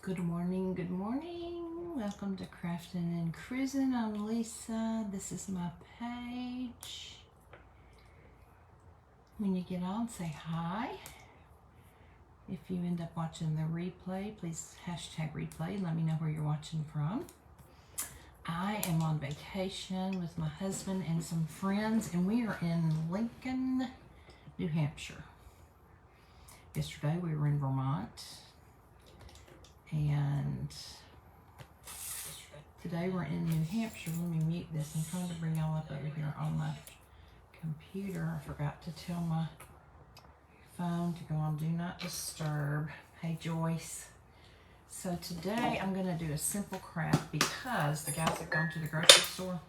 Good morning, good morning. Welcome to Crafting and Cruising. I'm Lisa. This is my page. When you get on, say hi. If you end up watching the replay, please hashtag replay and let me know where you're watching from. I am on vacation with my husband and some friends, and we are in Lincoln, New Hampshire. Yesterday we were in Vermont, and today we're in New Hampshire. Let me mute this. I'm trying to bring y'all up over here on my computer. I forgot to tell my phone to go on Do Not Disturb. Hey, Joyce. So today I'm going to do a simple craft because the guys have gone to the grocery store,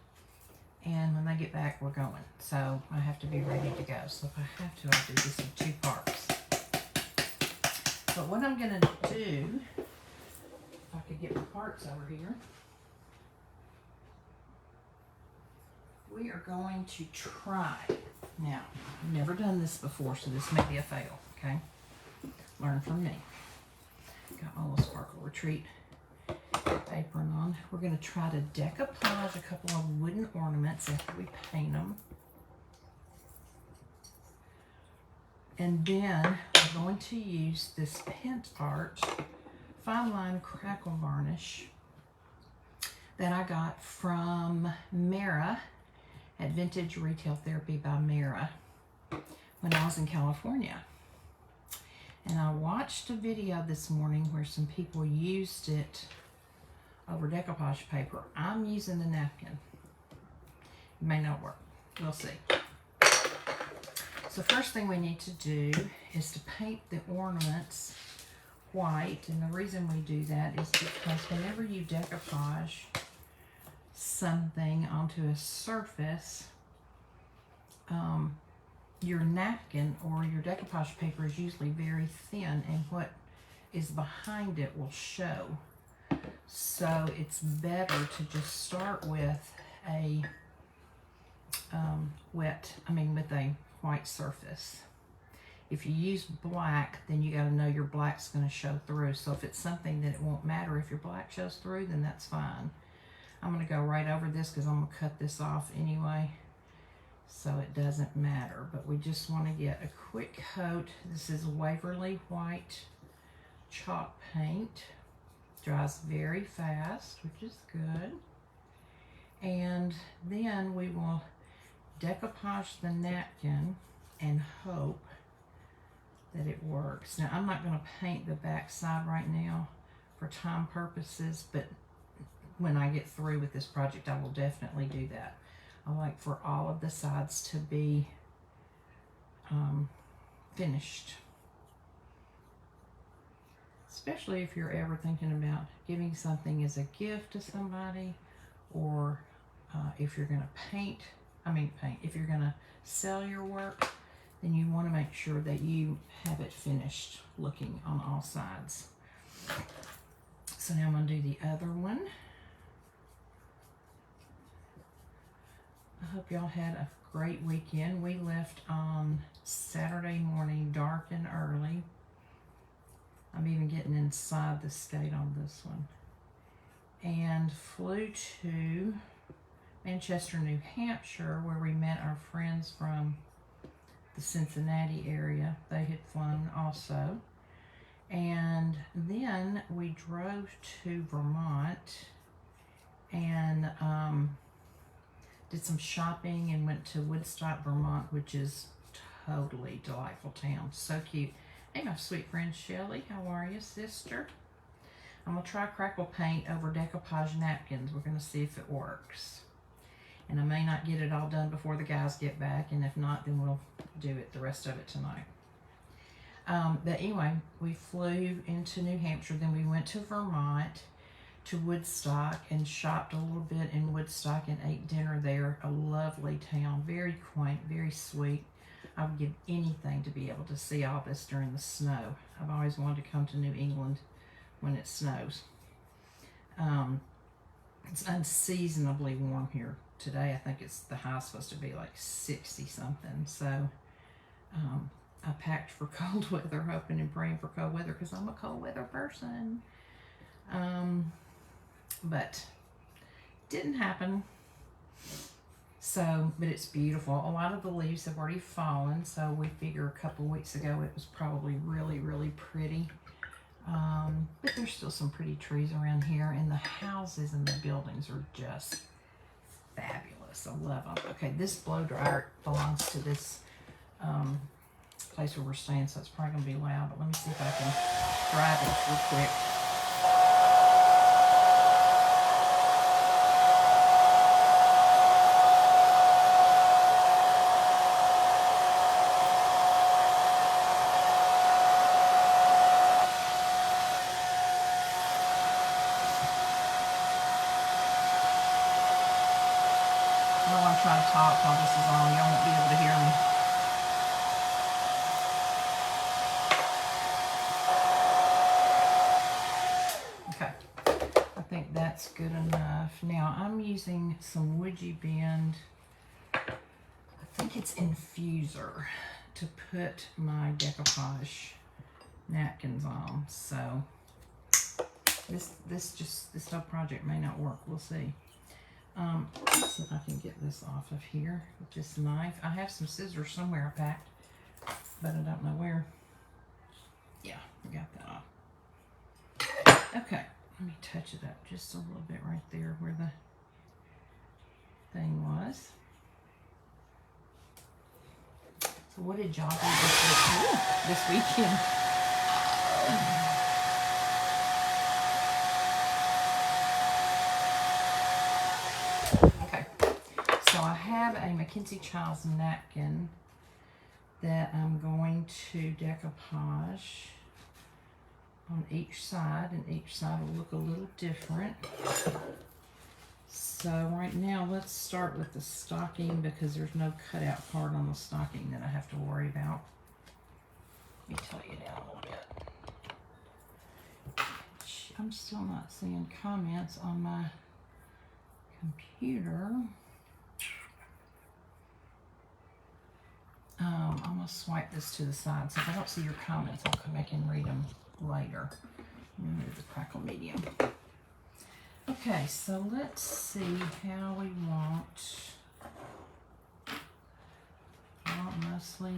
and when they get back, we're going. So I have to be ready to go. So if I have to, I'll do this in 2 parts. But what I'm going to do, if I could get my parts over here, we are going to try. Now, I've never done this before, so this may be a fail, okay? Learn from me. Got my little Sparkle Retreat apron on. We're going to try to decoupage a couple of wooden ornaments after we paint them. And then we're going to use this Pent Art Fine Line Crackle Varnish that I got from Mara at Vintage Retail Therapy by Mara when I was in California. And I watched a video this morning where some people used it over decoupage paper. I'm using the napkin. It may not work. We'll see. So first thing we need to do is to paint the ornaments white. And the reason we do that is because whenever you decoupage something onto a surface, your napkin or your decoupage paper is usually very thin, and what is behind it will show. So it's better to just start with a with a white surface. If you use black, then you got to know your black's going to show through. So if it's something that it won't matter if your black shows through, then that's fine. I'm going to go right over this because I'm going to cut this off anyway, so it doesn't matter. But we just want to get a quick coat. This is Waverly White chalk paint. Dries very fast, which is good. And then we will decoupage the napkin and hope that it works. Now, I'm not going to paint the back side right now for time purposes, but when I get through with this project, I will definitely do that. I like for all of the sides to be finished. Especially if you're ever thinking about giving something as a gift to somebody, or if you're going to if you're going to sell your work, then you want to make sure that you have it finished looking on all sides. So now I'm going to do the other one. I hope y'all had a great weekend. We left on Saturday morning, dark and early. I'm even getting inside the skate on this one. And flew to Manchester, New Hampshire, where we met our friends from the Cincinnati area. They had flown also. And then we drove to Vermont and did some shopping and went to Woodstock, Vermont, which is totally delightful town. So cute. Hey, my sweet friend Shelly, how are you, sister? I'm going to try crackle paint over decoupage napkins. We're going to see if it works. And I may not get it all done before the guys get back, and if not, then we'll do it, the rest of it tonight. But anyway, we flew into New Hampshire, then we went to Vermont, to Woodstock, and shopped a little bit in Woodstock and ate dinner there. A lovely town, very quaint, very sweet. I would give anything to be able to see all this during the snow. I've always wanted to come to New England when it snows. It's unseasonably warm here today. I think the high's supposed to be like 60 something. So I packed for cold weather, hoping and praying for cold weather because I'm a cold weather person. But didn't happen. So, but it's beautiful. A lot of the leaves have already fallen, so we figure a couple weeks ago it was probably really, really pretty. But there's still some pretty trees around here, and the houses and the buildings are just fabulous. I love them. Okay, this blow dryer belongs to this place where we're staying, so it's probably going to be loud, but let me see if I can drive it real quick. I'm trying to talk while this is on. Y'all won't be able to hear me. Okay, I think that's good enough. Now I'm using some Woodgie Bend, I think it's infuser, to put my decoupage napkins on. So this whole project may not work. We'll see. Let's see if I can get this off of here with this knife. I have some scissors somewhere packed, but I don't know where. Yeah, I got that off. Okay, let me touch it up just a little bit right there where the thing was. So what did y'all do this weekend? I have a Mackenzie Child's napkin that I'm going to decoupage on each side, and each side will look a little different. So right now, let's start with the stocking because there's no cutout part on the stocking that I have to worry about. Let me tell you down a little bit. I'm still not seeing comments on my computer. I'm going to swipe this to the side, so if I don't see your comments, I'll come back and read them later. Let me move the crackle medium. Okay, so let's see how we want. I want mostly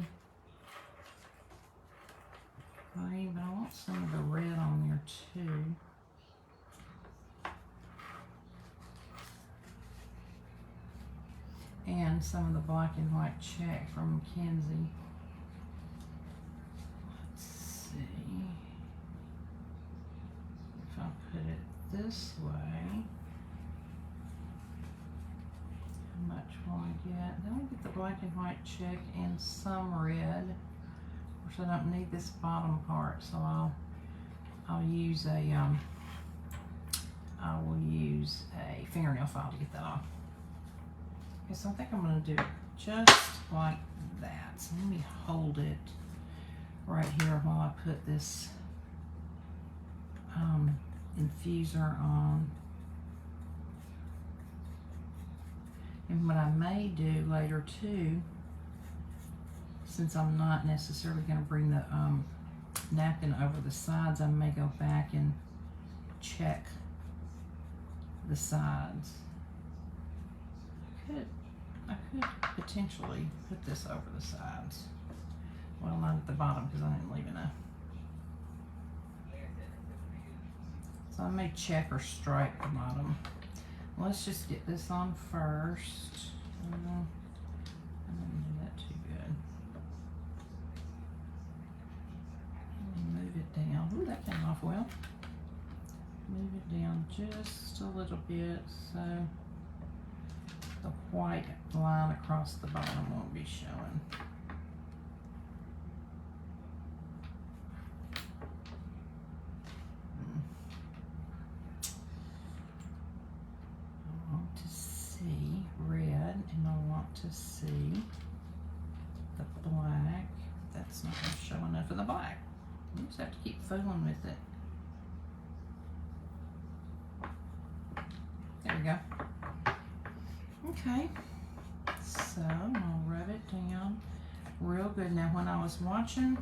green, but I want some of the red on there too. And some of the black and white check from Mackenzie. Let's see if I put it this way. How much will I get? Then I'll get the black and white check and some red. Of course, I don't need this bottom part, so I'll use a I will use a fingernail file to get that off. Okay, so I think I'm going to do it just like that. So let me hold it right here while I put this infuser on. And what I may do later too, since I'm not necessarily going to bring the napkin over the sides, I may go back and check the sides. I could potentially put this over the sides. Well, not at the bottom because I didn't leave enough. So I may check or stripe the bottom. Let's just get this on first. I didn't do that too good. Move it down. Ooh, that came off well. Move it down just a little bit so the white line across the bottom won't be showing. I want to see red, and I want to see the black. That's not going to show enough of the black. You just have to keep fooling with it. There we go. Okay, so I'll rub it down real good. Now when I was watching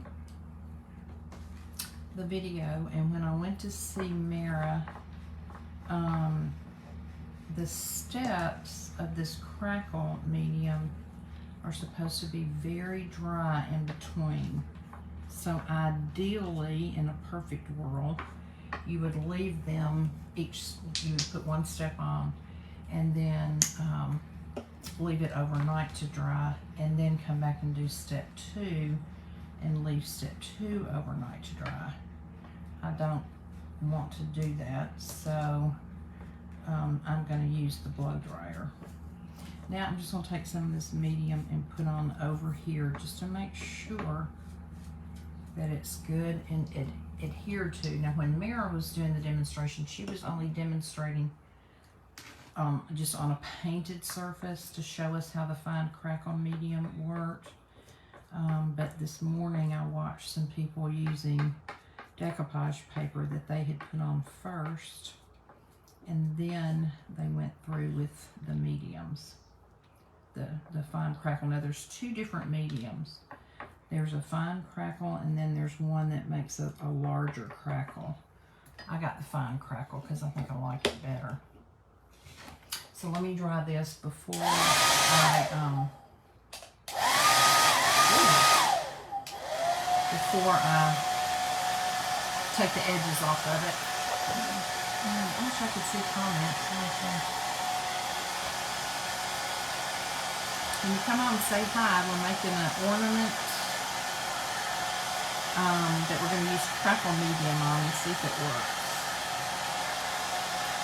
the video, and when I went to see Mara, the steps of this crackle medium are supposed to be very dry in between. So ideally, in a perfect world, you would leave them each, you would put one step on and then leave it overnight to dry, and then come back and do step 2 and leave step 2 overnight to dry. I don't want to do that, so I'm going to use the blow dryer. Now I'm just going to take some of this medium and put on over here just to make sure that it's good and it adhered to. Now when Mara was doing the demonstration, she was only demonstrating just on a painted surface to show us how the fine crackle medium worked. But this morning I watched some people using decoupage paper that they had put on first, and then they went through with the mediums, the fine crackle. Now there's 2 different mediums. There's a fine crackle, and then there's one that makes a larger crackle. I got the fine crackle because I think I like it better. So let me dry this before I take the edges off of it. I wish I could see comments. When you come on and say hi, we're making an ornament that we're going to use crackle medium on and see if it works.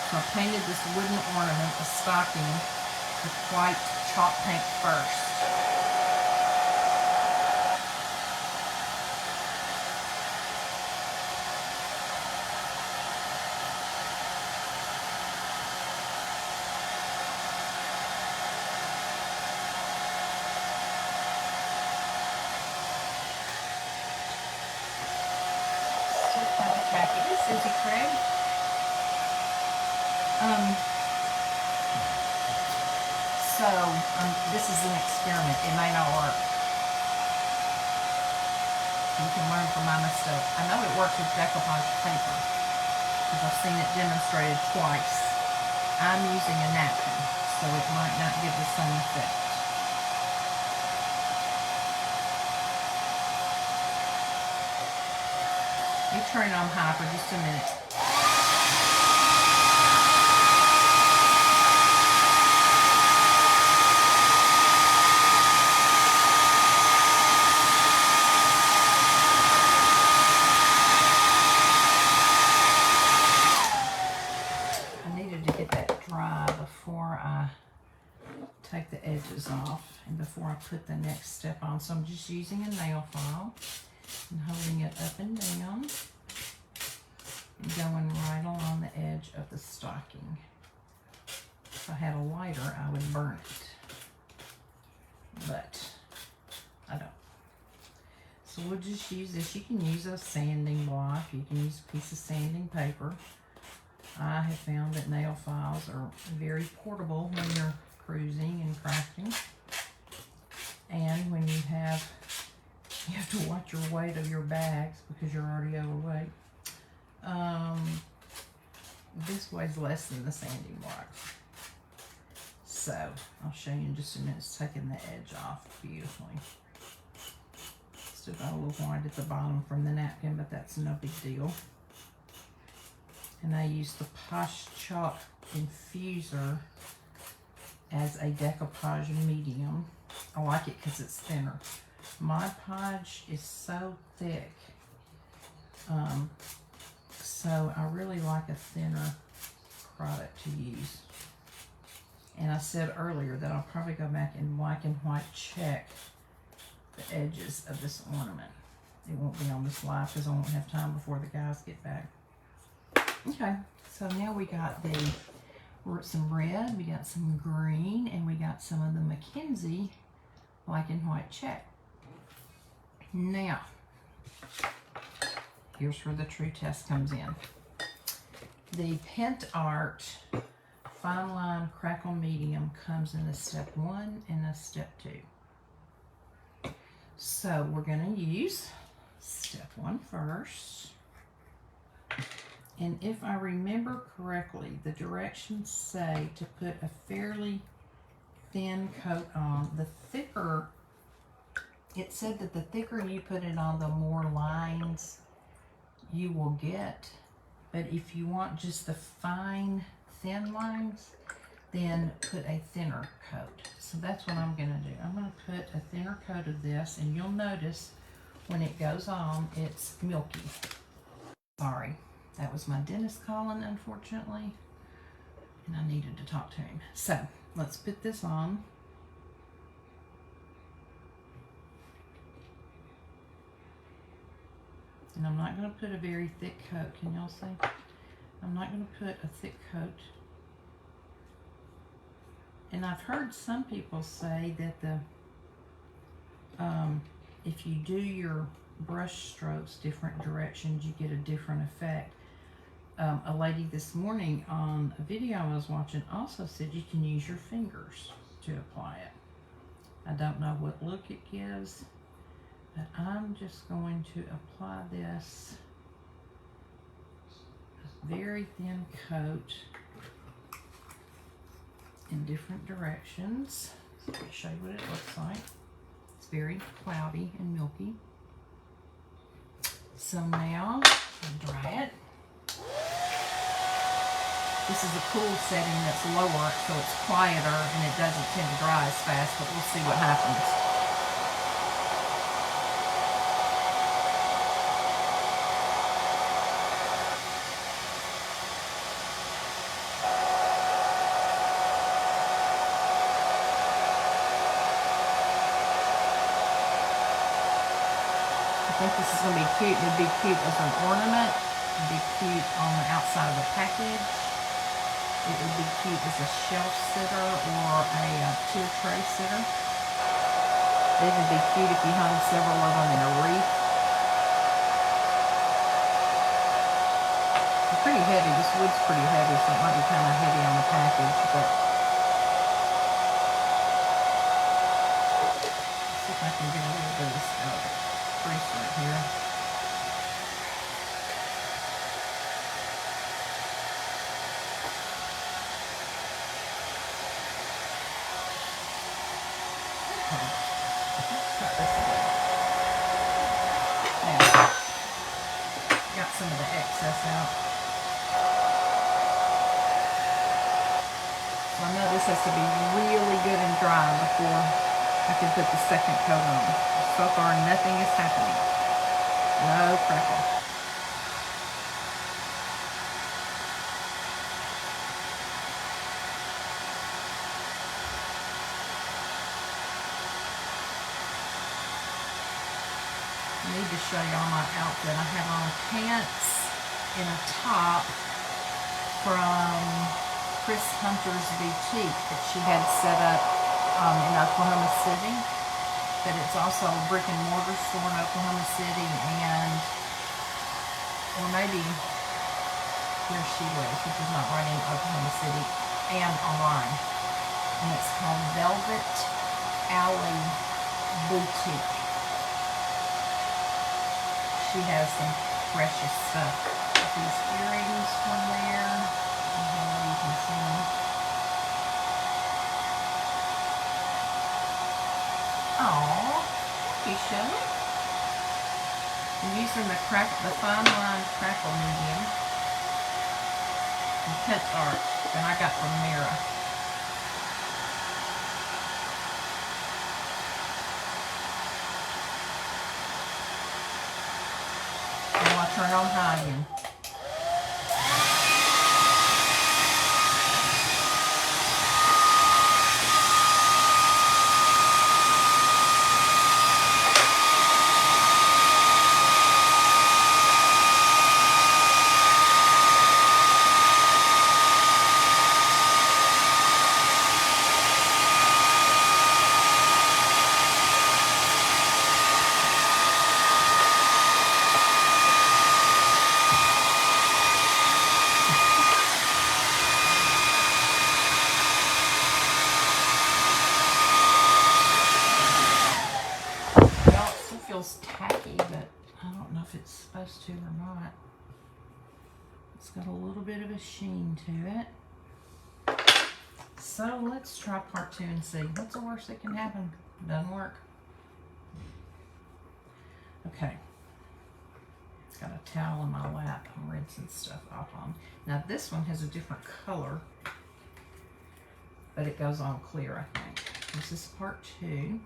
So I painted this wooden ornament, a stocking, with white chalk paint first. Still kind of tacky. This is Susie Craig. This is an experiment. It may not work. You can learn from my mistake. I know it works with decoupage paper because I've seen it demonstrated twice. I'm using a napkin, so it might not give the same effect. You turn it on high for just a minute. Take the edges off and before I put the next step on. So I'm just using a nail file and holding it up and down and going right along the edge of the stocking. If I had a lighter, I would burn it, but I don't. So we'll just use this. You can use a sanding block. You can use a piece of sanding paper. I have found that nail files are very portable when you're cruising and crafting, and when you have to watch your weight of your bags because you're already overweight. This weighs less than the sanding block, so I'll show you in just a minute. It's taking the edge off beautifully. Still got a little white at the bottom from the napkin, but that's no big deal. And I use the Posh Chalk Infuser as a decoupage medium. I like it because it's thinner. Mod Podge is so thick, so I really like a thinner product to use. And I said earlier that I'll probably go back and black and white check the edges of this ornament. It won't be on this live because I won't have time before the guys get back. Okay, so now we got some red, we got some green, and we got some of the Mackenzie black and white check. Now, here's where the true test comes in. The Pent Art Fine Line Crackle Medium comes in a step 1 and a step 2. So we're going to use step 1 first. And if I remember correctly, the directions say to put a fairly thin coat on. The thicker, it said that the thicker you put it on, the more lines you will get. But if you want just the fine, thin lines, then put a thinner coat. So that's what I'm gonna do. I'm gonna put a thinner coat of this, and you'll notice when it goes on, it's milky. Sorry, that was my dentist calling, unfortunately, and I needed to talk to him. So let's put this on. And I'm not going to put a very thick coat. Can y'all see? I'm not going to put a thick coat. And I've heard some people say that the if you do your brush strokes different directions, you get a different effect. A lady this morning on a video I was watching also said you can use your fingers to apply it. I don't know what look it gives, but I'm just going to apply this very thin coat in different directions. So let me show you what it looks like. It's very cloudy and milky. So now I'll dry it. This is a cool setting that's lower, so it's quieter and it doesn't tend to dry as fast, but we'll see what happens. I think this is going to be cute. It would be cute as an ornament. It would be cute on the outside of the package. It would be cute as a shelf sitter or a tier tray sitter. It would be cute if you hung several of them in a wreath. It's pretty heavy. This wood's pretty heavy, so it might be kind of heavy on the package. But let's see if I can get a little bit of this out of the crease right here. Some of the excess out. So I know this has to be really good and dry before I can put the second coat on. So far nothing is happening. No crackle. I need to show y'all my outfit. I have on pants and a top from Chris Hunter's boutique that she had set up in Oklahoma City. But it's also a brick and mortar store in Oklahoma City, and or maybe where she lives, which is not right in Oklahoma City, and online. And it's called Velvet Alley Boutique. She has some precious stuff. These earrings from there. I don't know if you can see them. Aww, thank you, Shelley. I'm using the fine line crackle medium and cut art that I got from Mira. Turn on high again. Tacky, but I don't know if it's supposed to or not. It's got a little bit of a sheen to it. So let's try part 2 and see. What's the worst that can happen? Doesn't work. Okay. Got a towel in my lap. I'm rinsing stuff off on. Now this one has a different color, but it goes on clear, I think. This is part 2.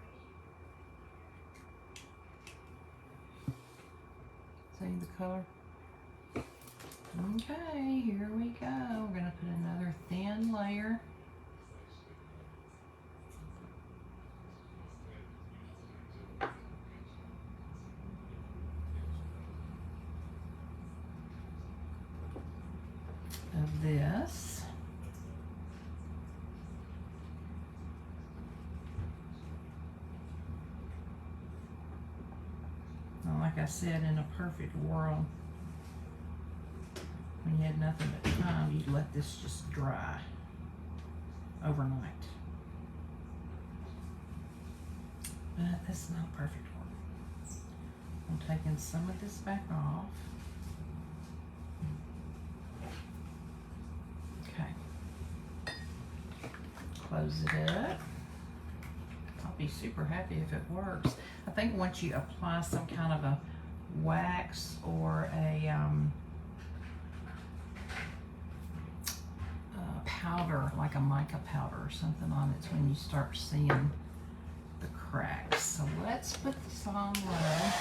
See the color? Okay, here we go. We're going to put another thin layer. Of this. Now, like I said, in a perfect world, when you had nothing but time, you'd let this just dry overnight. But that's not a perfect world. I'm taking some of this back off. Okay. Close it up. I'll be super happy if it works. I think once you apply some kind of a wax or a powder, like a mica powder or something on it's when you start seeing the cracks. So let's put this on low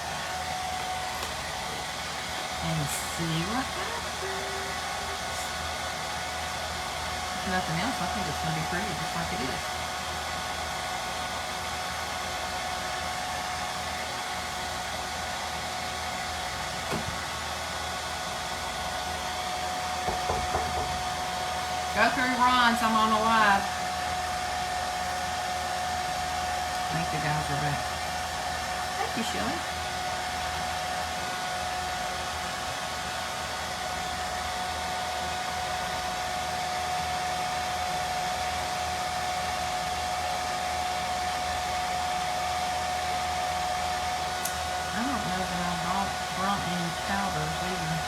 and see what happens. If nothing else, I think it's going to be pretty just like it is. Go through Ron's, I'm on a live. I think the guys are back. Thank you, Shelly. I don't know that I brought any powders either.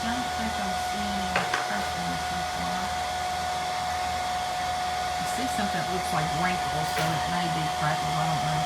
I don't think I'm seeing any pressing so far. I see something that looks like wrinkles, so it may be crackles, I don't know.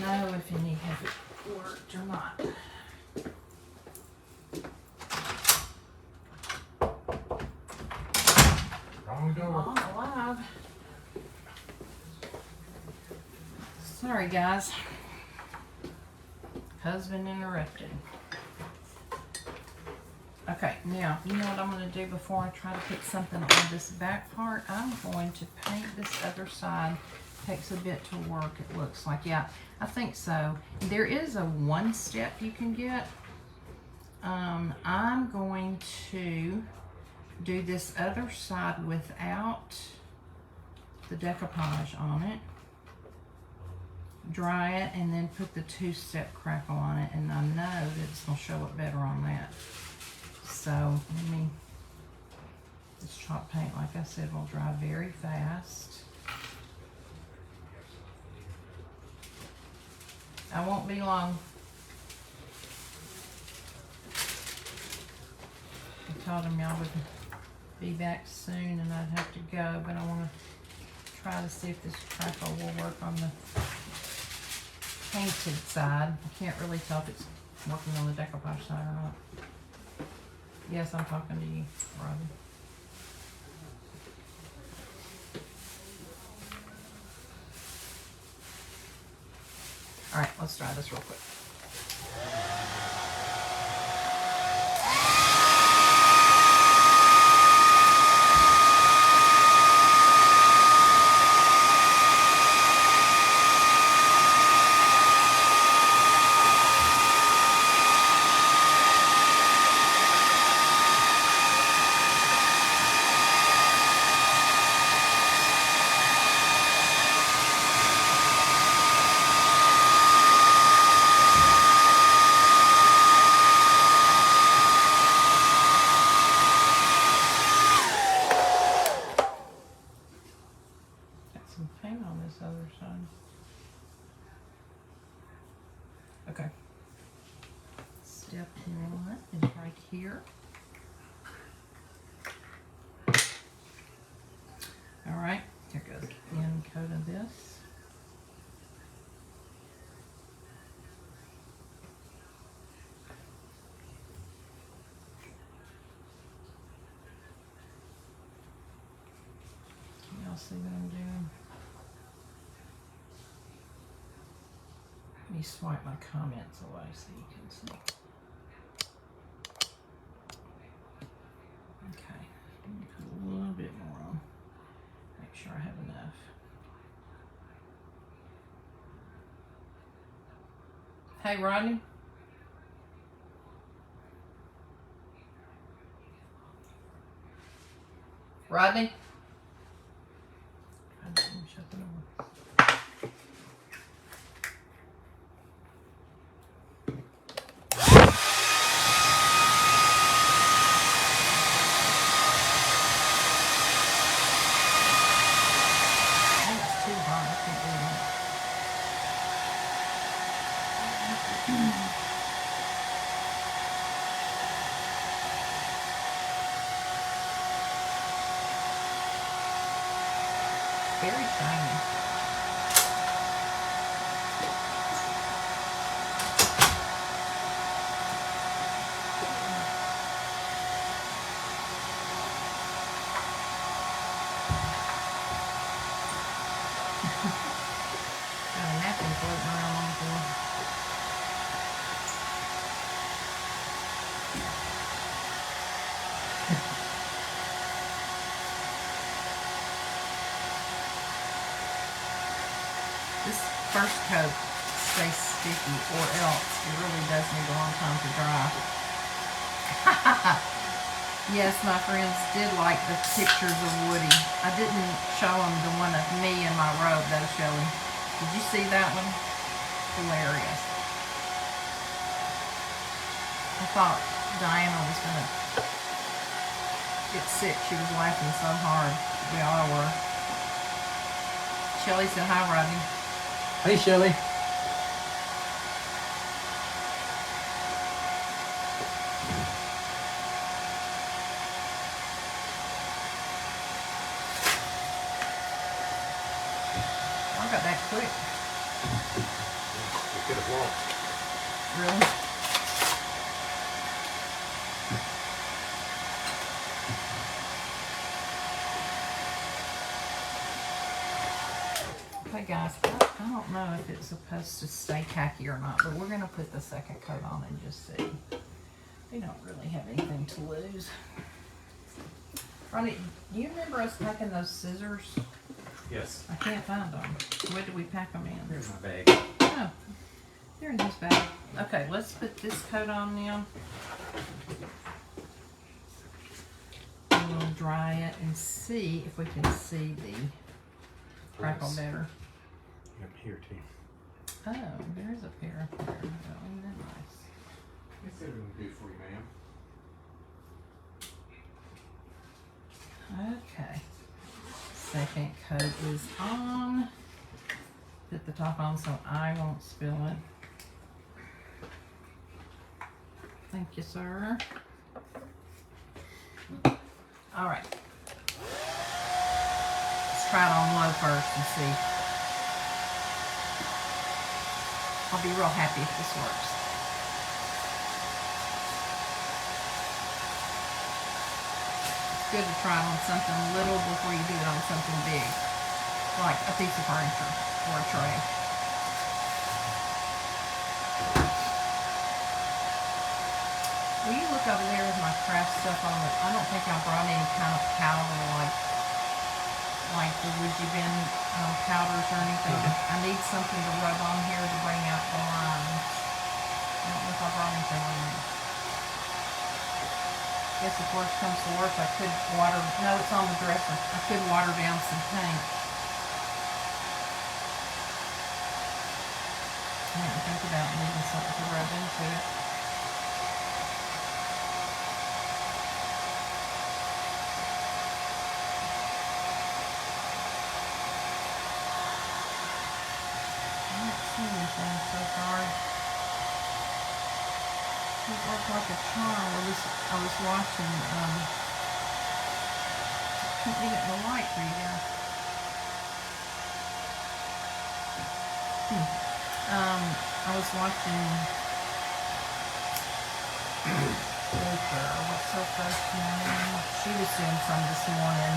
Know if any have it worked or not. Wrong door. I'm alive. Sorry guys. Husband interrupted. Okay, now you know what I'm going to do before I try to put something on this back part? I'm going to paint this other side. Takes a bit to work, it looks like. Yeah, I think so. There is a one step you can get. I'm going to do this other side without the decoupage on it. Dry it and then put the two-step crackle on it, and I know that it's going to show up better on that. So let me This chalk paint, like I said, will dry very fast. I won't be long. I told him y'all would be back soon and I'd have to go, but I want to try to see if this crackle will work on the painted side. I can't really tell if it's working on the decoupage side or not. Yes, I'm talking to you, Robin. All right, let's try this real quick. Some paint on this other side. Okay. Step one is right here. All right, here goes the end coat of this. Y'all see what I'm doing? Let me swipe my comments away so you can see. Okay, let me put a little bit more on. Make sure I have enough. Hey, Rodney. Rodney? Shut the door. Very shiny. Got a napkin floating around on the floor. This first coat stays sticky, or else it really does need a long time to dry. Yes, my friends did like the pictures of Woody. I didn't show them the one of me in my robe though, Shelley. Did you see that one? Hilarious. I thought Diana was gonna get sick. She was laughing so hard. We all were. Shelley said hi, Rodney. Hey, Shelley. I got that quick. You could have walked. Really? Okay, guys, I don't know if it's supposed to stay tacky or not, but we're going to put the second coat on and just see. We don't really have anything to lose. Ronnie, do you remember us packing those scissors? Yes. I can't find them. Where did we pack them in? Here's my bag. Oh, they're in his bag. Okay, let's put this coat on now. And we'll dry it and see if we can see the crackle better. Up here too. Oh, there is a pair up there. Oh, isn't that nice? What's everyone do for you, ma'am? Okay. Second coat is on. Put the top on so I won't spill it. Thank you, sir. All right. Let's try it on low first and see. I'll be real happy if this works. It's good to try it on something little before you do it on something big, like a piece of furniture or a tray. Will you look over there with my craft stuff on it? I don't think I brought any kind of powder like the Woody Bin powders or anything. I need something to rub on here to bring out the lines. I don't know if I brought anything on there. Guess if worst comes to worst, I could water. No, it's on the dresser. I could water down some paint. I didn't think about needing something to rub into it. Anything so far. It looked like a charm. I was watching, can't get it in the light for you guys. I was watching what's her first name? She was doing some this morning,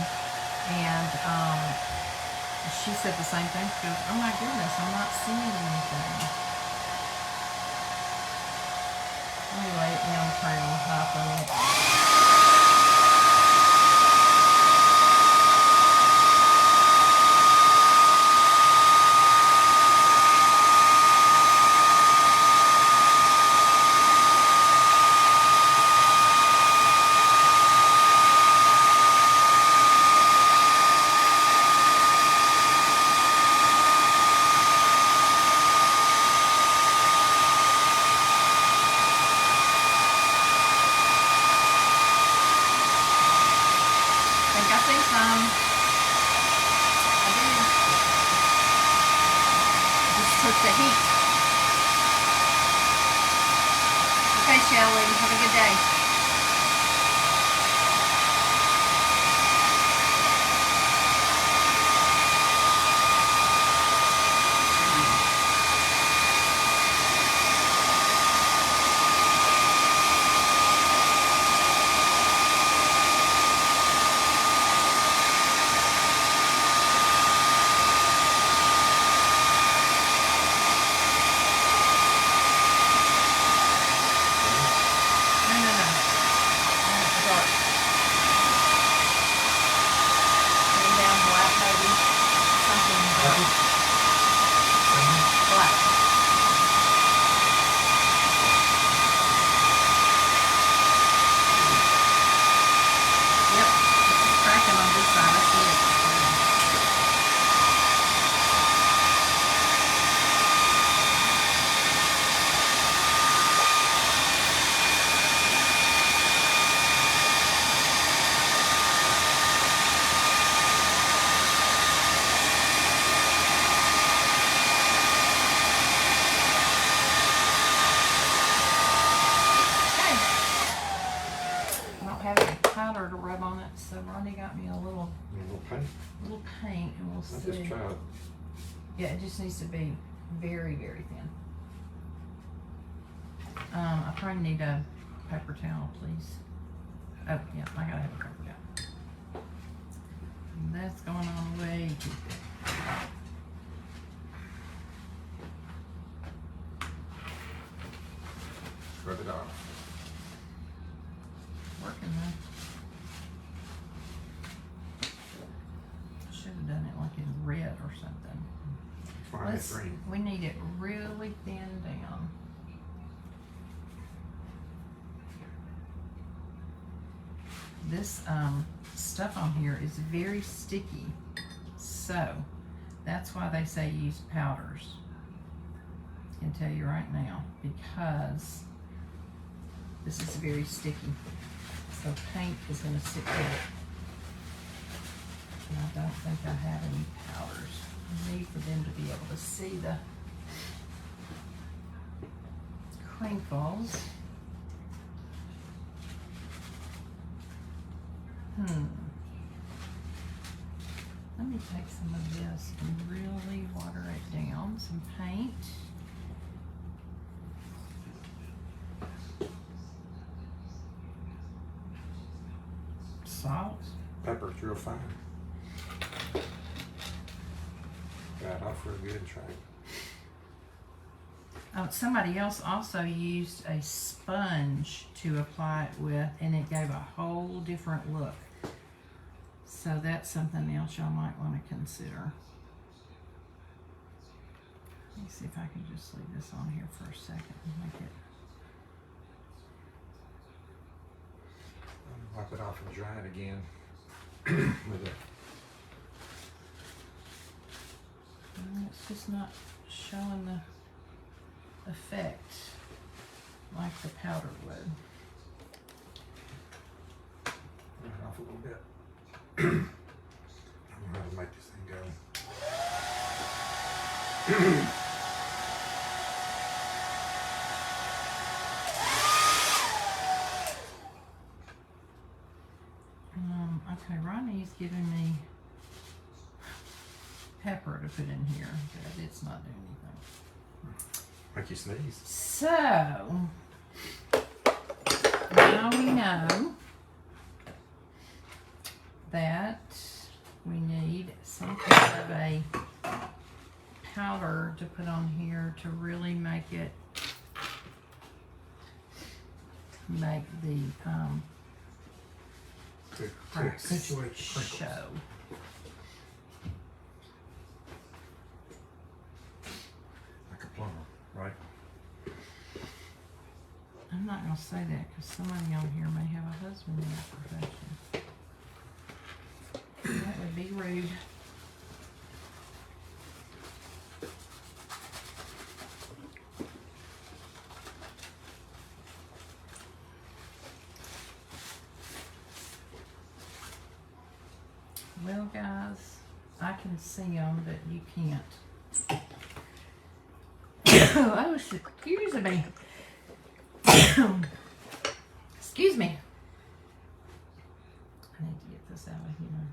and she said the same thing. She goes, oh my goodness, I'm not seeing anything. Anyway, now I'm turning on top of it. The heat. Okay, Shelley, have a good day. Powder to rub on it, so Ronnie got me a little paint, and we'll see. Just try it. Yeah, it just needs to be very, very thin. I probably need a paper towel, please. Oh yeah, I gotta have a paper towel. And that's going on way too thick. Rub it off. Working though. Should have done it like in red or something. We need it really thin down. This stuff on here is very sticky, so that's why they say use powders. I can tell you right now, because this is very sticky. So paint is going to stick to it. And I don't think I have any powders. I need for them to be able to see the crinkles. Let me take some of this and really water it down. Some paint. Salt. Pepper's real fine. Got off real good, try it. Somebody else also used a sponge to apply it with, and it gave a whole different look. So that's something else y'all might want to consider. Let me see if I can just leave this on here for a second and make it. Wipe it off and dry it again. With it. It's just not showing the effect like the powder would. Wipe it off a little bit. I don't know how to make this thing go. Okay, Ronnie's giving me pepper to put in here, but it's not doing anything. Make you sneeze. So, now we know that we need some kind of a powder to put on here to really make it, make the To cracks accentuate the crinkles. show. Like a plumber, right? I'm not going to say that because somebody on here may have a husband in that profession. That would be rude. Well, guys, I can see them, but you can't. Oh, excuse me. Excuse me. I need to get this out of here.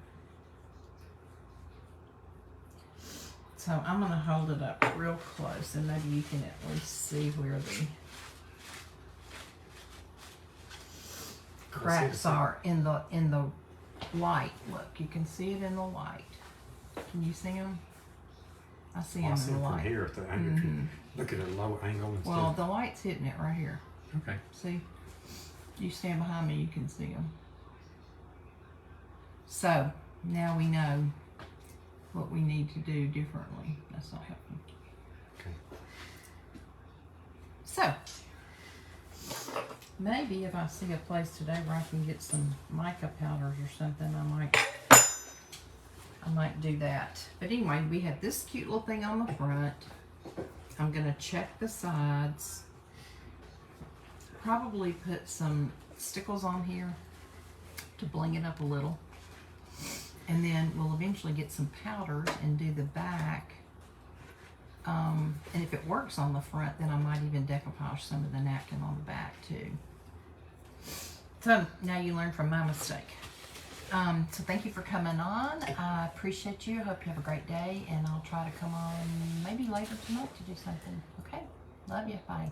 So I'm going to hold it up real close, and maybe you can at least see where the cracks are in the light. Look, you can see it in the light. Can you see them? I see them I see in it the from light. here at the angle. If you look at a low angle instead. Well, the light's hitting it right here. Okay. See? You stand behind me, you can see them. So, now we know what we need to do differently. That's not helping. Okay. So, maybe if I see a place today where I can get some mica powders or something, I might do that. But anyway, we have this cute little thing on the front. I'm gonna check the sides. Probably put some stickles on here to bling it up a little. And then we'll eventually get some powders and do the back. And if it works on the front, then I might even decoupage some of the napkin on the back too. So now you learn from my mistake. So thank you for coming on. I appreciate you. I hope you have a great day, and I'll try to come on maybe later tonight to do something. Okay? Love you. Bye.